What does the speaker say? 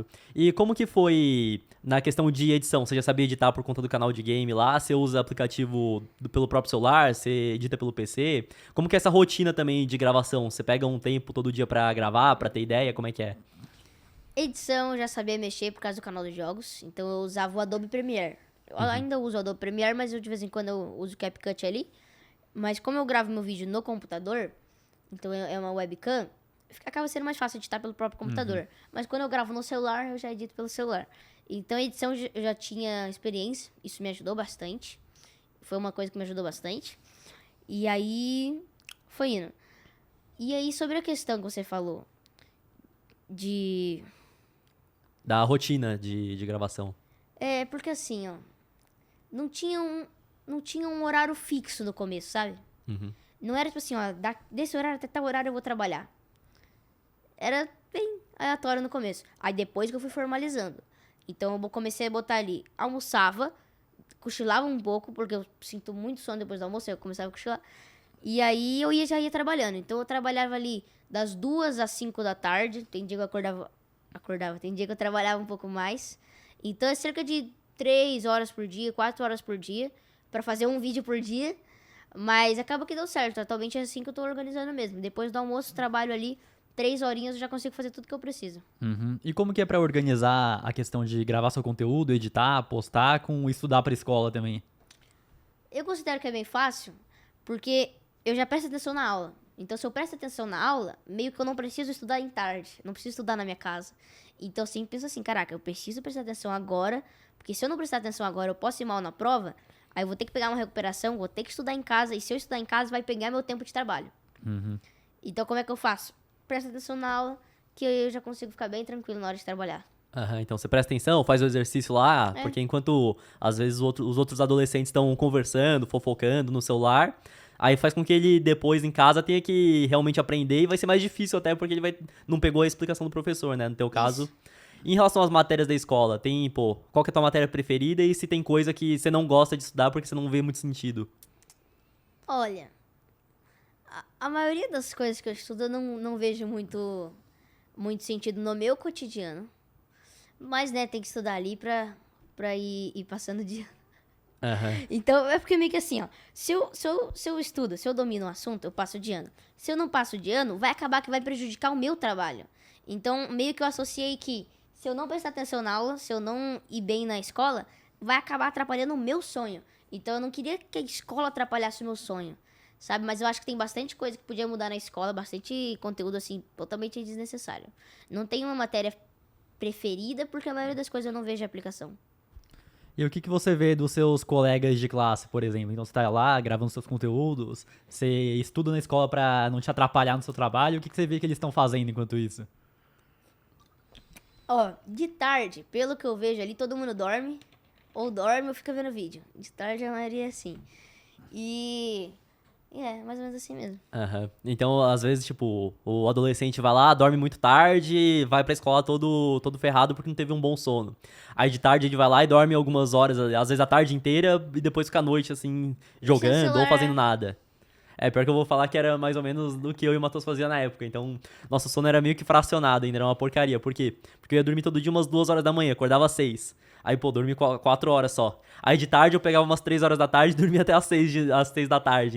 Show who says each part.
Speaker 1: Exato. E como que foi na questão de edição? Você já sabia editar por conta do canal de game lá? Você usa aplicativo pelo próprio celular? Você edita pelo PC? Como que é essa rotina também de gravação? Você pega um tempo todo dia pra gravar, pra ter ideia? Como é que é?
Speaker 2: Edição, eu já sabia mexer por causa do canal de jogos, então eu usava o Adobe Premiere. Eu ainda uso o Adobe Premiere, mas eu, de vez em quando eu uso o CapCut ali. Mas como eu gravo meu vídeo no computador, então é uma webcam, acaba sendo mais fácil editar pelo próprio computador. Mas quando eu gravo no celular, eu já edito pelo celular. Então, a edição eu já tinha experiência, isso me ajudou bastante. Foi uma coisa que me ajudou bastante. E aí, foi indo. E aí, sobre a questão que você falou de...
Speaker 1: Da rotina de gravação.
Speaker 2: É, porque assim, ó, não tinha um horário fixo no começo, sabe?
Speaker 1: Uhum.
Speaker 2: Não era tipo assim, ó, desse horário até tal horário eu vou trabalhar. Era bem aleatório no começo. Aí depois que eu fui formalizando. Então eu comecei a botar ali, almoçava, cochilava um pouco, porque eu sinto muito sono depois do almoço, eu começava a cochilar. E aí eu já ia trabalhando. Então eu trabalhava ali das 2 às 5 da tarde. Tem dia que eu acordava, tem dia que eu trabalhava um pouco mais. Então é cerca de 3 horas por dia, 4 horas por dia, pra fazer um vídeo por dia. Mas acaba que deu certo. Atualmente é assim que eu tô organizando mesmo. Depois do almoço, trabalho ali 3 horinhas, eu já consigo fazer tudo que eu preciso.
Speaker 1: Uhum. E como que é pra organizar a questão de gravar seu conteúdo, editar, postar, com estudar pra escola também?
Speaker 2: Eu considero que é bem fácil, porque eu já presto atenção na aula. Então, se eu presto atenção na aula, meio que eu não preciso estudar em tarde. Não preciso estudar na minha casa. Então, eu sempre penso assim, caraca, eu preciso prestar atenção agora, porque se eu não prestar atenção agora, eu posso ir mal na prova, aí eu vou ter que pegar uma recuperação, vou ter que estudar em casa, e se eu estudar em casa, vai pegar meu tempo de trabalho.
Speaker 1: Uhum.
Speaker 2: Então, como é que eu faço? Presto atenção na aula, que eu já consigo ficar bem tranquilo na hora de trabalhar.
Speaker 1: Aham, então você presta atenção, faz o exercício lá,
Speaker 2: É.
Speaker 1: porque enquanto às vezes os outros adolescentes estão conversando, fofocando no celular, aí faz com que ele depois em casa tenha que realmente aprender e vai ser mais difícil até porque não pegou a explicação do professor, né, no teu caso.
Speaker 2: Isso.
Speaker 1: Em relação às matérias da escola, qual que é a tua matéria preferida e se tem coisa que você não gosta de estudar porque você não vê muito sentido?
Speaker 2: Olha, a maioria das coisas que eu estudo eu não vejo muito sentido no meu cotidiano. Mas, né, tem que estudar ali pra ir passando o dia.
Speaker 1: Aham.
Speaker 2: Então, é porque meio que assim, ó. Se eu estudo, se eu domino o assunto, eu passo de ano. Se eu não passo de ano, vai acabar que vai prejudicar o meu trabalho. Então, meio que eu associei que se eu não prestar atenção na aula, se eu não ir bem na escola, vai acabar atrapalhando o meu sonho. Então, eu não queria que a escola atrapalhasse o meu sonho, sabe? Mas eu acho que tem bastante coisa que podia mudar na escola, bastante conteúdo, assim, totalmente desnecessário. Não tem uma matéria preferida, porque a maioria das coisas eu não vejo aplicação.
Speaker 1: E o que que você vê dos seus colegas de classe, por exemplo? Então você tá lá gravando seus conteúdos, você estuda na escola pra não te atrapalhar no seu trabalho, o que que você vê que eles estão fazendo enquanto isso?
Speaker 2: Ó, de tarde, pelo que eu vejo ali, todo mundo dorme. Ou dorme ou fica vendo vídeo. De tarde a maioria é assim. E é, mais ou menos assim mesmo.
Speaker 1: Aham. Então, às vezes, tipo, o adolescente vai lá, dorme muito tarde, vai pra escola todo ferrado porque não teve um bom sono. Aí de tarde ele vai lá e dorme algumas horas, às vezes a tarde inteira, e depois fica à noite, assim,
Speaker 2: Mexendo no
Speaker 1: jogando ou fazendo
Speaker 2: celular.
Speaker 1: nada. É, pior que eu vou falar que era mais ou menos do que eu e o Matheus fazia na época. Então, nosso sono era meio que fracionado ainda, era uma porcaria. Por quê? Porque eu ia dormir todo dia umas 2 horas da manhã, acordava às 6. Aí, pô, dormi 4 horas só. Aí de tarde eu pegava umas 3 horas da tarde e dormia até às 6 da tarde.